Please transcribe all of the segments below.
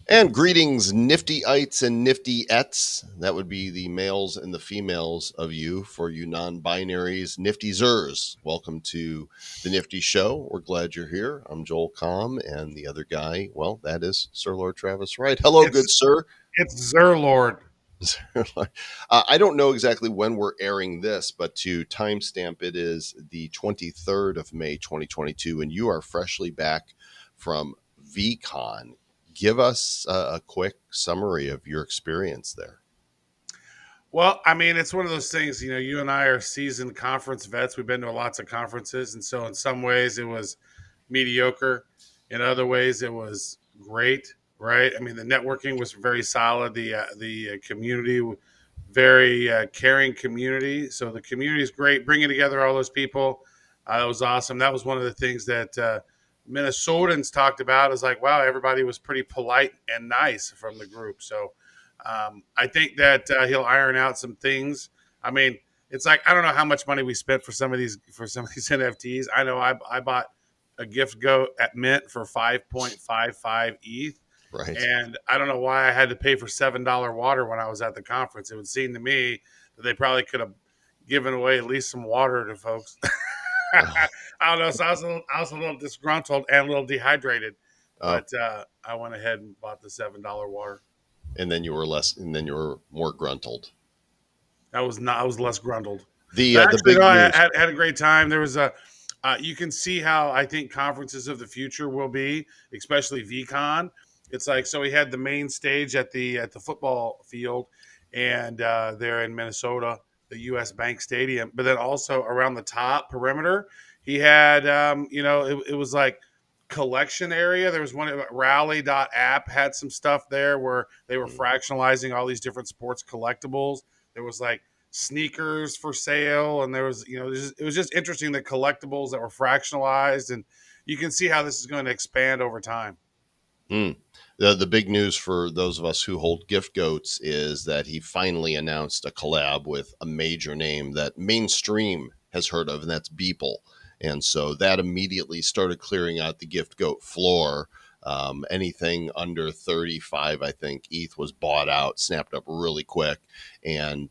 And greetings, Niftyites and Niftyettes. That would be the males and the females of you. For you non-binaries, Niftyzers. Welcome to the Nifty Show. We're glad you're here. I'm Joel Comm, and the other guy, well, that is Sir Lord Travis Wright. Hello, good It's sir. it's Zerlord. I don't know exactly when we're airing this, but to timestamp, it is the 23rd of May, 2022, and you are freshly back from VeeCon. Give us a quick summary of your experience there. Well, I mean, it's one of those things. You and I are seasoned conference vets. We've been to lots of conferences, and so in some ways it was mediocre. In other ways, it was great. Right? I mean, the networking was very solid. The community, very caring community. So the community is great. Bringing together all those people, that was awesome. That was one of the things that Minnesotans talked about. Is like, wow, everybody was pretty polite and nice from the group. So I think that he'll iron out some things. I mean, it's like I don't know how much money we spent for some of these NFTs. I know I bought a gift go at Mint for 5.55 ETH, Right. and I don't know why I had to pay for $7 water when I was at the conference. It would seem to me that they probably could have given away at least some water to folks. Oh, I don't know. So I was a little disgruntled and a little dehydrated, oh, but I went ahead and bought the $7 water. and then you were more gruntled. I was less grundled. The But the actually, no, big I news. had a great time. There was a you can see how I think conferences of the future will be, especially VeeCon. It's like so we had the main stage at the football field, and there in Minnesota, the U.S. Bank Stadium. But then also around the top perimeter, he had it was like collection area. There was one rally.app had some stuff there where they were fractionalizing all these different sports collectibles. There was like sneakers for sale, and there was it was just interesting, the collectibles that were fractionalized, and you can see how this is going to expand over time. Hmm. The big news for those of us who hold gift goats is that he finally announced a collab with a major name that mainstream has heard of, and that's Beeple. And so that immediately started clearing out the gift goat floor. Anything under 35, I think, ETH was bought out, snapped up really quick. And,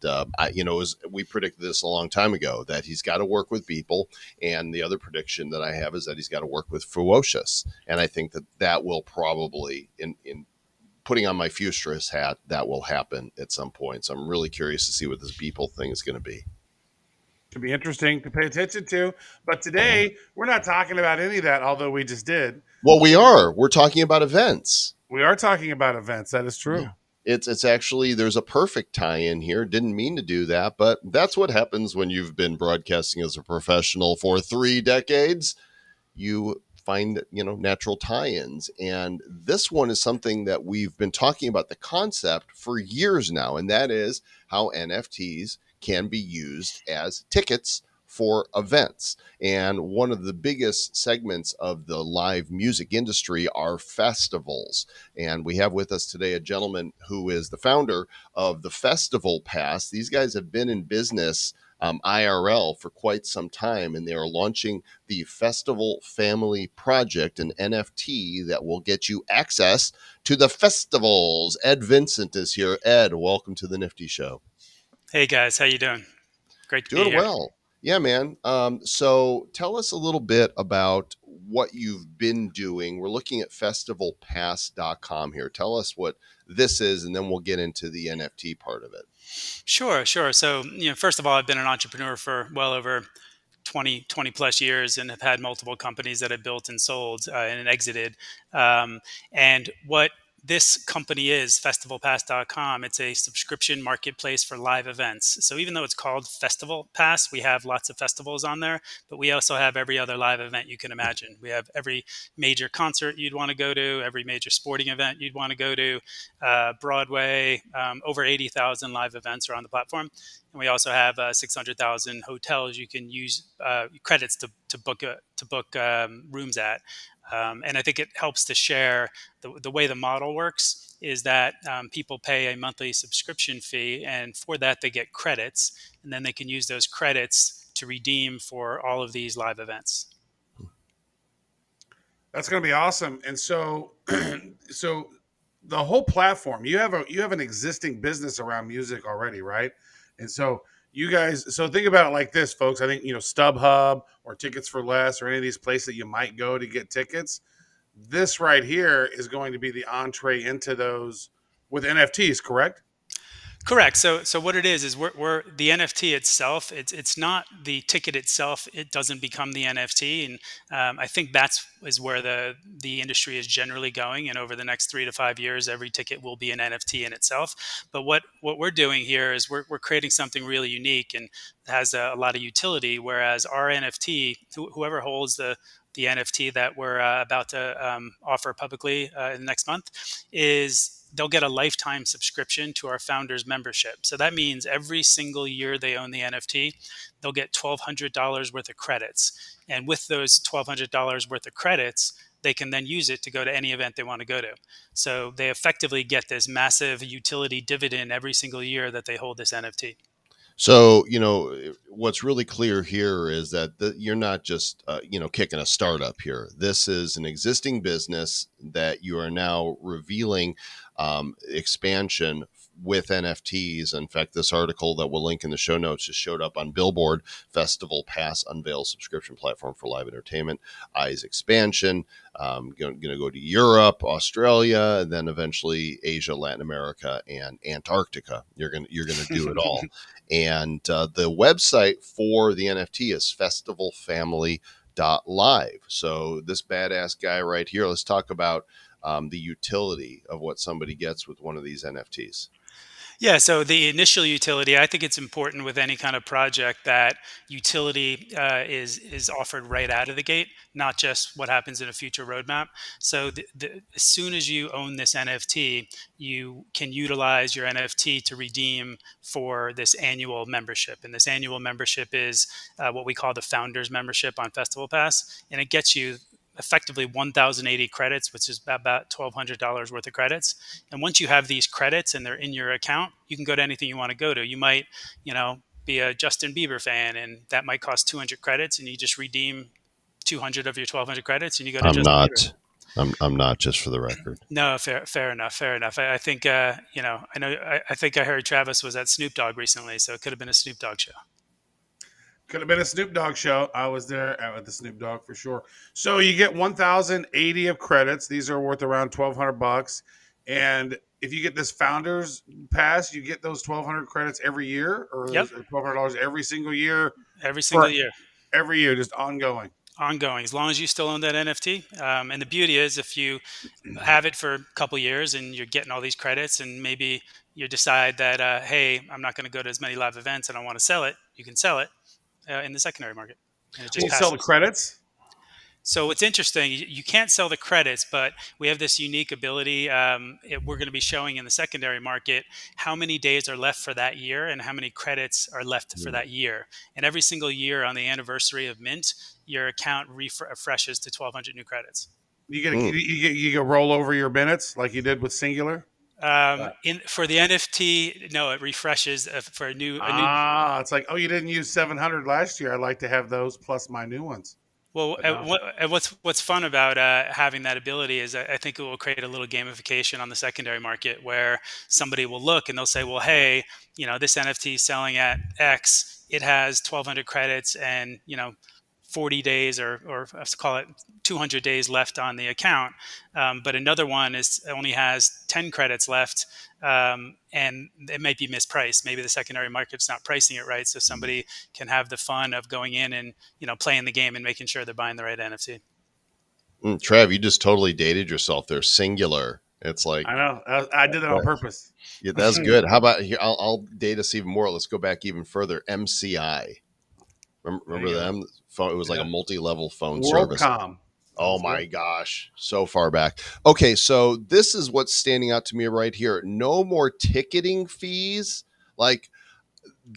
we predicted this a long time ago that he's got to work with Beeple. And the other prediction that I have is that he's got to work with Ferocious. And I think that that will probably, in putting on my Futurist hat, that will happen at some point. So I'm really curious to see what this Beeple thing is going to be. To be interesting to pay attention to. But Uh-huh. today we're not talking about any of that, although we just did. Well, we are. We're talking about events. We are talking about events. That is Yeah. true. It's actually there's a perfect tie in here. Didn't mean to do that, but that's what happens when you've been broadcasting as a professional for 3 decades. You find natural tie-ins, and this one is something that we've been talking about the concept for years now, and that is how NFTs can be used as tickets for events. And one of the biggest segments of the live music industry are festivals. And we have with us today a gentleman who is the founder of the FestivalPass. These guys have been in business IRL for quite some time, and they are launching the Festival Family Project, an NFT that will get you access to the festivals. Ed Vincent is here. Ed, welcome to the Nifty Show. Hey guys, how you doing? Great to be Doing here. well. Yeah, man. So tell us a little bit about what you've been doing. We're looking at festivalpass.com here. Tell us what this is, and then we'll get into the NFT part of it. Sure. So, first of all, I've been an entrepreneur for well over 20 plus years and have had multiple companies that I built and sold and exited. And what this company is, festivalpass.com, it's a subscription marketplace for live events. So even though it's called Festival Pass, we have lots of festivals on there, but we also have every other live event you can imagine. We have every major concert you'd want to go to, every major sporting event you'd want to go to, Broadway, over 80,000 live events are on the platform. And we also have 600,000 hotels you can use credits to book rooms at. And I think it helps to share the way the model works is that people pay a monthly subscription fee, and for that they get credits, and then they can use those credits to redeem for all of these live events. That's going to be awesome. And so, so the whole platform. You have an existing business around music already, right? And so you guys, so think about it like this, folks. I think StubHub or Tickets for Less or any of these places that you might go to get tickets. This right here is going to be the entree into those with NFTs, correct? Correct. So what it is we're the NFT itself. It's not the ticket itself. It doesn't become the NFT, and I think that's is where the industry is generally going. And over the next 3 to 5 years, every ticket will be an NFT in itself. But what we're doing here is we're creating something really unique and has a lot of utility. Whereas our NFT, whoever holds the NFT that we're about to offer publicly in the next month, is they'll get a lifetime subscription to our founders membership. So that means every single year they own the NFT, they'll get $1,200 worth of credits. And with those $1,200 worth of credits, they can then use it to go to any event they want to go to. So they effectively get this massive utility dividend every single year that they hold this NFT. So, what's really clear here is that you're not just, kicking a startup here. This is an existing business that you are now revealing expansion with NFTs. In fact, this article that we'll link in the show notes just showed up on Billboard. FestivalPass unveils subscription platform for live entertainment. Eyes expansion. Going to go to Europe, Australia, and then eventually Asia, Latin America, and Antarctica. You're gonna do it all. And the website for the NFT is festivalfamily.live. So this badass guy right here, let's talk about the utility of what somebody gets with one of these NFTs. Yeah, so the initial utility, I think it's important with any kind of project that utility is offered right out of the gate, not just what happens in a future roadmap. So as soon as you own this NFT, you can utilize your NFT to redeem for this annual membership, and this annual membership is what we call the Founders Membership on Festival Pass, and it gets you effectively 1,080 credits, which is about $1,200 worth of credits. And once you have these credits and they're in your account, you can go to anything you want to go to. You might, be a Justin Bieber fan, and that might cost 200 credits, and you just redeem 200 of your 1,200 credits, and you go to I'm Justin Bieber. not. I'm not, just for the record. No, fair enough, fair enough. I think, I think I heard Travis was at Snoop Dogg recently, so it could have been a Snoop Dogg show. Could have been a Snoop Dogg show. I was there at the Snoop Dogg for sure. So you get 1,080 of credits. These are worth around $1,200. And if you get this founders pass, you get those 1,200 credits every year, or Yep, $1,200 every single year. every single year. Every year, just ongoing. Ongoing, as long as you still own that NFT. And the beauty is, if you have it for a couple years and you're getting all these credits, and maybe you decide that, hey, I'm not going to go to as many live events and I want to sell it, you can sell it in the secondary market, and it Can just you sell the passes. credits? So it's interesting. You can't sell the credits, but we have this unique ability. We're going to be showing in the secondary market how many days are left for that year and how many credits are left for that year. And every single year on the anniversary of mint, your account refreshes to 1,200 new credits. You get roll over your minutes like you did with Singular. For the NFT, no, it refreshes for a new. It's like, oh, you didn't use 700 last year. I'd like to have those plus my new ones. Well, But no. what's fun about having that ability is I think it will create a little gamification on the secondary market where somebody will look and they'll say, well, hey, this NFT is selling at X. It has 1,200 credits and 40 days or let's call it 200 days left on the account. But another one only has 10 credits left, and it might be mispriced. Maybe the secondary market's not pricing it right, so somebody can have the fun of going in and playing the game and making sure they're buying the right NFT. Trav, you just totally dated yourself there. Singular. It's like, I know. I did it on purpose. yeah, that's good. How about here? I'll date us even more. Let's go back even further. MCI. Remember them? Phone. It was like a multi-level phone service. WorldCom. Oh my gosh, so far back. Okay, so this is what's standing out to me right here. No more ticketing fees like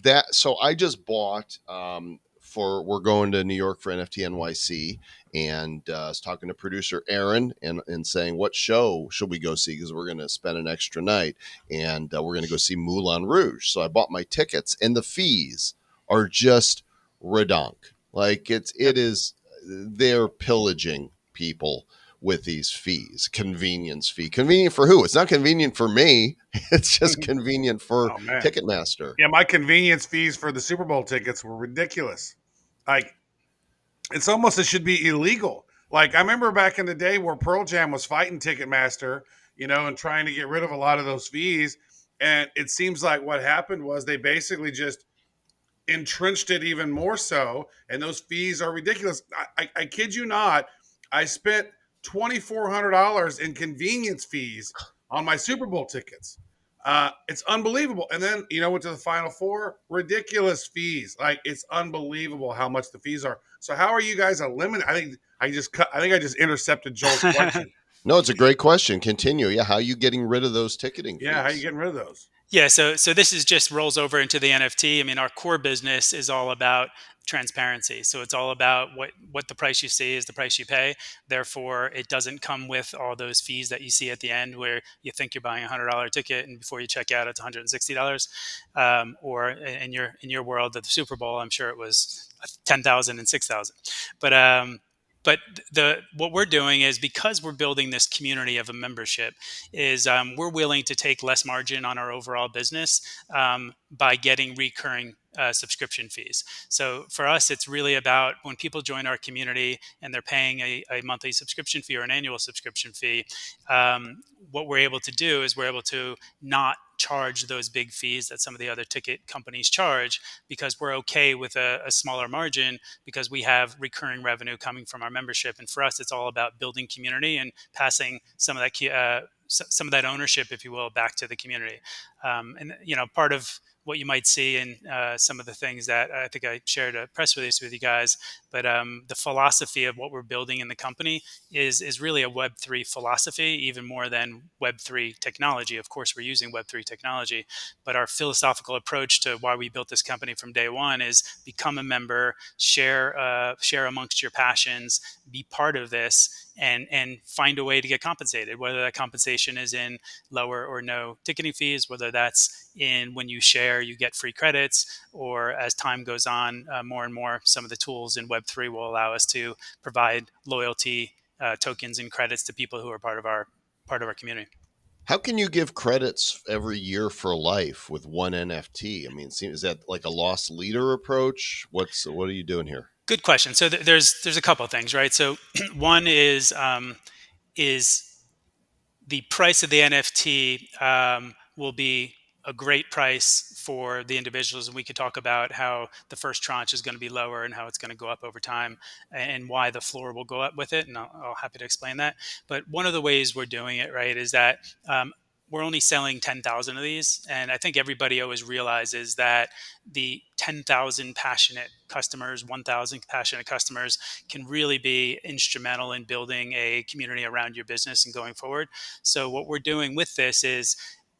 that. So I just bought we're going to New York for NFT NYC, and I was talking to producer Aaron and saying, what show should we go see? Because we're going to spend an extra night, and we're going to go see Moulin Rouge. So I bought my tickets, and the fees are just redonk. Like it is, they're pillaging people with these fees? Convenience fee. Convenient for who? It's not convenient for me. It's just convenient for Oh man. Ticketmaster. Yeah, my convenience fees for the Super Bowl tickets were ridiculous. Like it's almost it should be illegal. Like I remember back in the day where Pearl Jam was fighting Ticketmaster, and trying to get rid of a lot of those fees. And it seems like what happened was they basically just entrenched it even more so, and those fees are ridiculous. I kid you not. I spent $2,400 in convenience fees on my Super Bowl tickets. It's unbelievable. And then went to the Final Four, ridiculous fees. Like it's unbelievable how much the fees are. So how are you guys eliminating? I think I just intercepted Joel's question. No, it's a great question. Continue. Yeah, how are you getting rid of those ticketing fees? Yeah, how are you getting rid of those? Yeah, so this is just rolls over into the NFT. I mean, our core business is all about transparency. So it's all about what the price you see is the price you pay. Therefore, it doesn't come with all those fees that you see at the end, where you think you're buying $100 ticket and before you check out, it's $160. Or in your world at the Super Bowl, I'm sure it was 10,000 and 6,000. But the what we're doing is, because we're building this community of a membership, is we're willing to take less margin on our overall business by getting recurring subscription fees. So for us, it's really about when people join our community and they're paying a monthly subscription fee or an annual subscription fee. What we're able to do is we're able to not charge those big fees that some of the other ticket companies charge, because we're okay with a smaller margin, because we have recurring revenue coming from our membership. And for us, it's all about building community and passing some of that ownership, if you will, back to the community. And part of what you might see in some of the things that I think I shared a press release with you guys, but the philosophy of what we're building in the company is really a Web3 philosophy, even more than Web3 technology. Of course, we're using Web3 technology, but our philosophical approach to why we built this company from day one is become a member, share amongst your passions, be part of this, and find a way to get compensated, whether that compensation is in lower or no ticketing fees, whether that's in when you share, you get free credits, or as time goes on, more and more, some of the tools in Web3 will allow us to provide loyalty tokens and credits to people who are part of our community. How can you give credits every year for life with one NFT? I mean, is that like a lost leader approach? What are you doing here? Good question. So there's a couple of things, right? So one is the price of the NFT will be a great price for the individuals, and we could talk about how the first tranche is going to be lower and how it's going to go up over time, and why the floor will go up with it, and I'll happy to explain that. But one of the ways we're doing it, right, is that we're only selling 10,000 of these, and I think everybody always realizes that the 10,000 passionate customers, 1,000 passionate customers can really be instrumental in building a community around your business and going forward. So what we're doing with this is,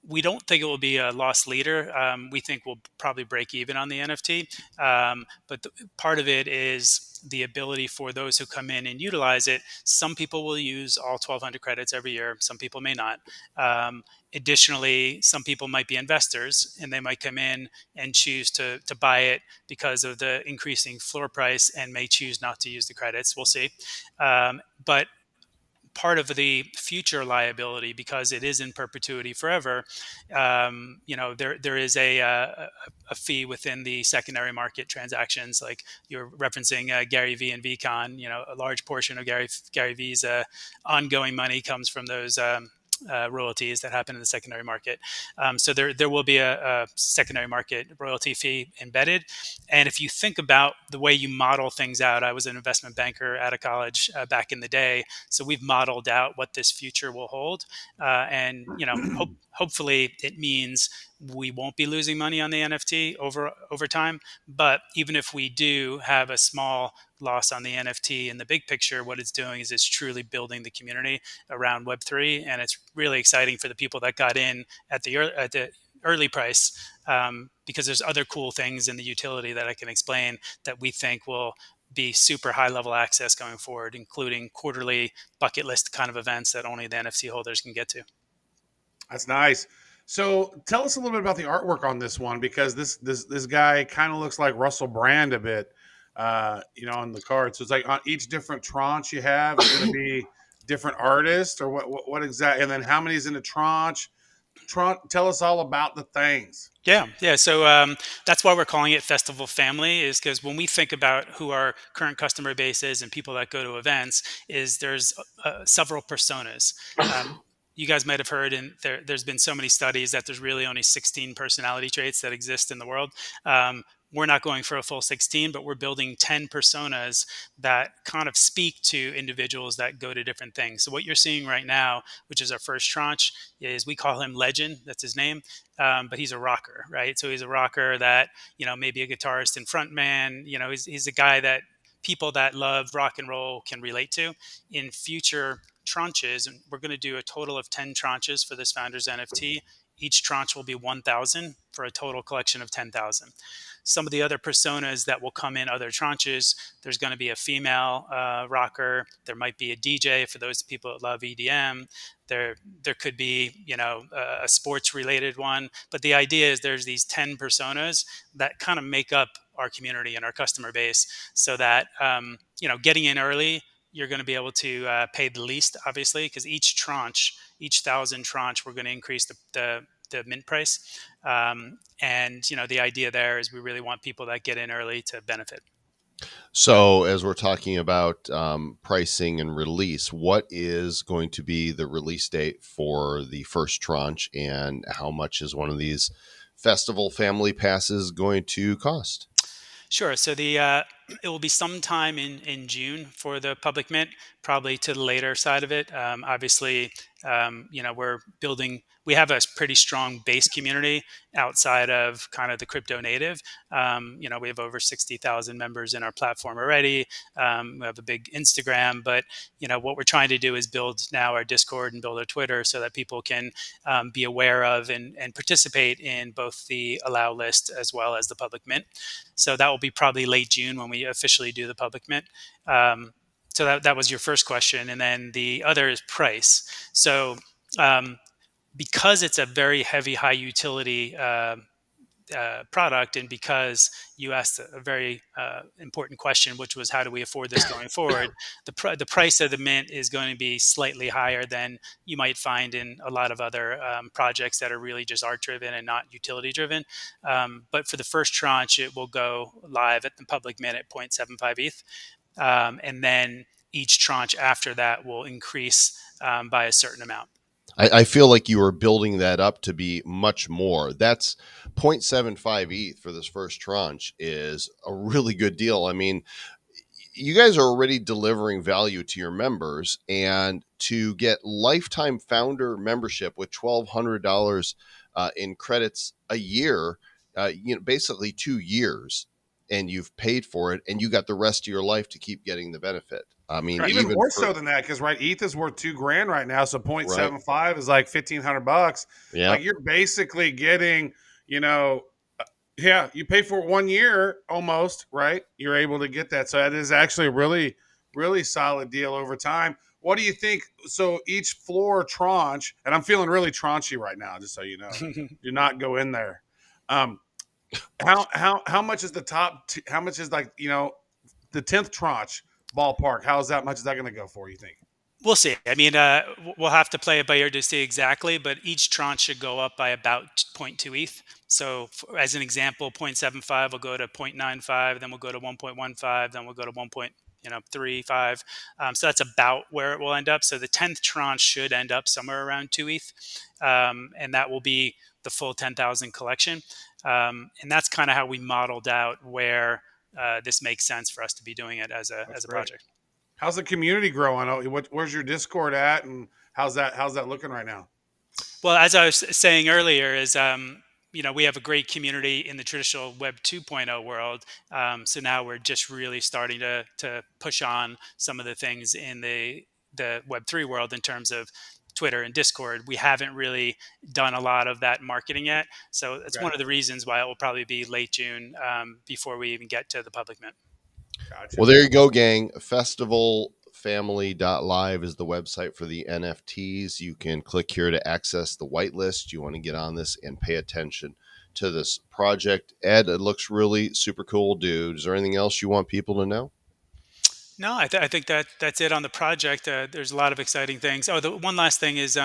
we don't think it will be a lost leader. We think we'll probably break even on the NFT. But part of it is the ability for those who come in and utilize it. Some people will use all 1,200 credits every year. Some people may not. Additionally, some people might be investors, and they might come in and choose to buy it because of the increasing floor price, and may choose not to use the credits. We'll see. But part of the future liability, because it is in perpetuity forever, there is a fee within the secondary market transactions, like you're referencing Gary Vee and VeeCon. A large portion of Gary Vee's ongoing money comes from those royalties that happen in the secondary market. So there will be a secondary market royalty fee embedded. And if you think about the way you model things out, I was an investment banker out of college back in the day, so we've modeled out what this future will hold, and hopefully it means we won't be losing money on the NFT over time. But even if we do have a small loss on the NFT, in the big picture, what it's doing is it's truly building the community around Web3, and it's really exciting for the people that got in at the early price, because there's other cool things in the utility that I can explain that we think will be super high level access going forward, including quarterly bucket list kind of events that only the NFT holders can get to. That's nice. So tell us a little bit about the artwork on this one, because this guy kind of looks like Russell Brand a bit, on the card. So it's like on each different tranche you have is going to be different artists, or what exactly? And then how many is in a tranche? Tell us all about the things. Yeah. So that's why we're calling it Festival Family, is because when we think about who our current customer base is and people that go to events, is there's several personas. You guys might have heard, and there's been so many studies that there's really only 16 personality traits that exist in the world. We're not going for a full 16, but we're building 10 personas that kind of speak to individuals that go to different things. So what you're seeing right now, which is our first tranche, is we call him Legend. That's his name. But he's a rocker, right? So he's a rocker that, maybe a guitarist and frontman. He's a guy that people that love rock and roll can relate to. In future tranches, and we're going to do a total of 10 tranches for this Founders NFT. Each tranche will be 1,000 for a total collection of 10,000. Some of the other personas that will come in other tranches, there's going to be a female rocker. There might be a DJ for those people that love EDM. There could be, a sports related one. But the idea is there's these 10 personas that kind of make up our community and our customer base, so that, getting in early, you're going to be able to pay the least, obviously, because each 1,000 tranche, we're going to increase the mint price. And the idea there is we really want people that get in early to benefit. So, as we're talking about pricing and release, what is going to be the release date for the first tranche, and how much is one of these festival family passes going to cost? Sure. So it will be sometime in June for the public mint, probably to the later side of it. Obviously, we're building. We have a pretty strong base community outside of kind of the crypto native. We have over 60,000 members in our platform already. We have a big Instagram, but what we're trying to do is build now our Discord and build our Twitter so that people can be aware of and participate in both the allow list as well as the public mint. So that will be probably late June when we officially do the public mint. So that was your first question. And then the other is price. So because it's a very heavy, high utility product, and because you asked a very important question, which was how do we afford this going forward, the price of the mint is going to be slightly higher than you might find in a lot of other projects that are really just art driven and not utility driven. But for the first tranche, it will go live at the public mint at 0.75 ETH. And then each tranche after that will increase by a certain amount. I feel like you were building that up to be much more. That's 0.75 ETH for this first tranche is a really good deal. I mean, you guys are already delivering value to your members, and to get lifetime founder membership with $1,200 in credits a year, basically 2 years, and you've paid for it, and you got the rest of your life to keep getting the benefit. I mean, Even more so than that, because ETH is worth $2,000 right now, so 0.75 right. is like $1,500. Yeah. Like you're basically getting, you pay for it 1 year almost, right? You're able to get that, so that is actually a really, really solid deal over time. What do you think? So each floor tranche, and I'm feeling really tranchy right now, just so you know. Do not go in there. How much is the top? How much is the 10th tranche ballpark? How is that much is that going to go for, you think? We'll see. I mean, we'll have to play it by ear to see exactly, but each tranche should go up by about 0.2 ETH. So, as an example, 0.75 will go to 0.95, then we'll go to 1.15, then we'll go to 1.35. So that's about where it will end up. So the 10th tranche should end up somewhere around 2 ETH, and that will be the full 10,000 collection. And that's kind of how we modeled out where this makes sense for us to be doing it as a project. How's the community growing? Where's your Discord at, and how's that looking right now? Well, as I was saying earlier, is we have a great community in the traditional Web 2.0 world. So now we're just really starting to push on some of the things in the Web 3 world in terms of Twitter and Discord. We haven't really done a lot of that marketing yet. So that's one of the reasons why it will probably be late June before we even get to the public mint. Gotcha. Well, there you go, gang. FestivalFamily.live is the website for the NFTs. You can click here to access the whitelist. You want to get on this and pay attention to this project. Ed, it looks really super cool, dude. Is there anything else you want people to know? No, I think that that's it on the project. There's a lot of exciting things. Oh, the one last thing is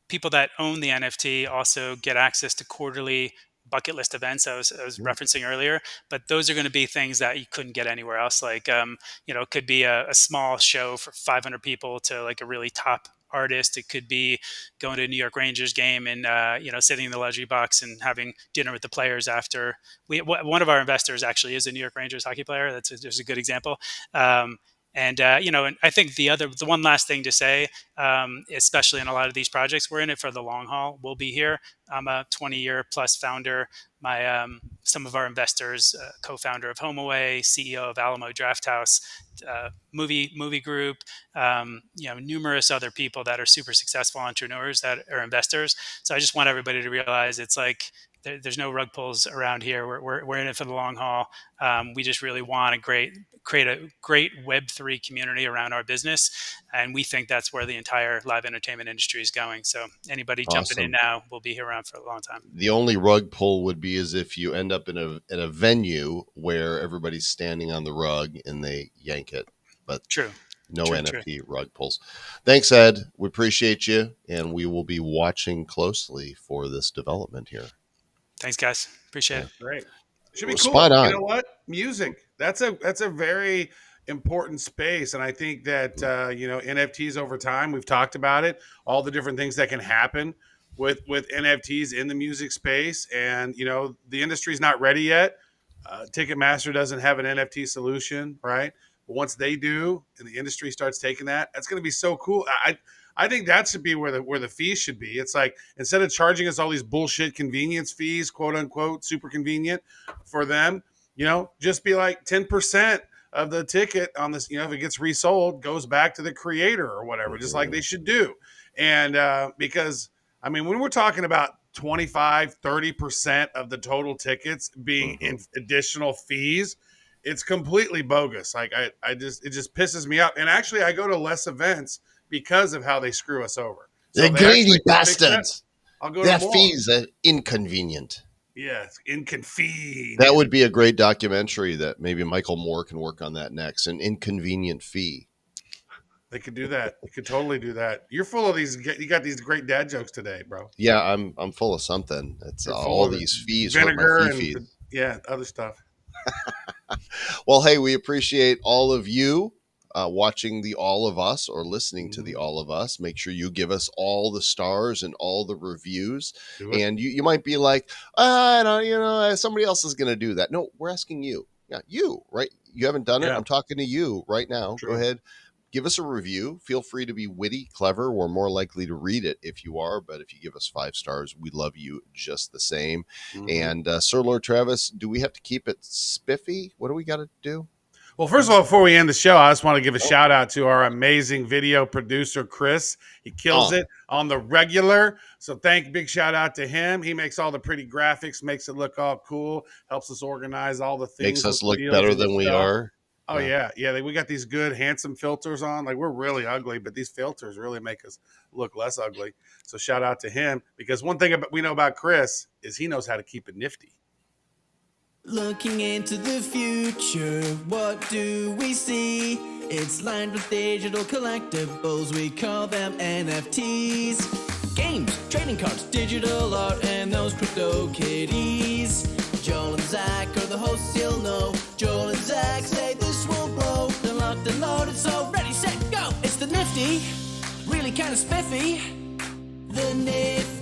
people that own the NFT also get access to quarterly bucket list events I was Mm. referencing earlier. But those are going to be things that you couldn't get anywhere else. Like it could be a small show for 500 people to like a really top artist. It could be going to a New York Rangers game and sitting in the luxury box and having dinner with the players after. One of our investors actually is a New York Rangers hockey player. That's just a good example. Um, and I think the one last thing to say, especially in a lot of these projects, we're in it for the long haul. We'll be here. I'm a 20-year plus founder. Some of our investors, co-founder of HomeAway, CEO of Alamo Drafthouse, movie group, numerous other people that are super successful entrepreneurs that are investors. So I just want everybody to realize it's like there's no rug pulls around here. We're in it for the long haul. We just really want to create a great Web3 community around our business, and we think that's where the entire live entertainment industry is going. So anybody jumping in now will be here around for a long time. The only rug pull would be as if you end up in a venue where everybody's standing on the rug and they yank it. But True. No True, NFT rug pulls. Thanks, Ed. We appreciate you, and we will be watching closely for this development here. Thanks, guys. Appreciate it. Great. Should be cool. Spot on. You know what? Music. That's a very important space, and I think that NFTs over time. We've talked about it. All the different things that can happen with NFTs in the music space, and the industry's not ready yet. Ticketmaster doesn't have an NFT solution, right? But once they do, and the industry starts taking that's going to be so cool. I think that should be where the fees should be. It's like, instead of charging us all these bullshit convenience fees, quote unquote, super convenient for them, just be like 10% of the ticket on this, if it gets resold, goes back to the creator or whatever, just like they should do. And because, when we're talking about 25, 30% of the total tickets being in additional fees, it's completely bogus. Like it just pisses me off. And actually, I go to less events because of how they screw us over. So They're greedy bastards. I'll go that to more. Fees are inconvenient. Yeah, it's inconvenient. That would be a great documentary that maybe Michael Moore can work on that next. An inconvenient fee. They could do that. You could totally do that. You're full of these. You got these great dad jokes today, bro. Yeah, I'm full of something. It's all these fees, vinegar, and fees. Other stuff. Well, hey, we appreciate all of you watching the All of Us or listening to the All of Us. Make sure you give us all the stars and all the reviews. And you might be like, I don't, somebody else is going to do that. No, we're asking you. Yeah, you, right? You haven't done it. I'm talking to you right now. True. Go ahead. Give us a review. Feel free to be witty, clever. We're more likely to read it if you are, but if you give us 5 stars, we love you just the same. And Sir Lord Travis, do we have to keep it spiffy? What do we got to do? Well, first of all, before we end the show, I just want to give a shout out to our amazing video producer, Chris. He kills it on the regular. So big shout out to him. He makes all the pretty graphics, makes it look all cool, helps us organize all the things. Makes us look better than we are. Oh, yeah. We got these good, handsome filters on. Like, we're really ugly, but these filters really make us look less ugly. So shout out to him, because one thing we know about Chris is he knows how to keep it nifty. Looking into the future, what do we see? It's lined with digital collectibles, we call them NFTs. Games, trading cards, digital art, and those crypto kitties. Joel and Zach are the hosts, you'll know. Joel and Zach say this will blow. They're locked and loaded, so ready, set, go! It's the nifty, really kind of spiffy. The nifty.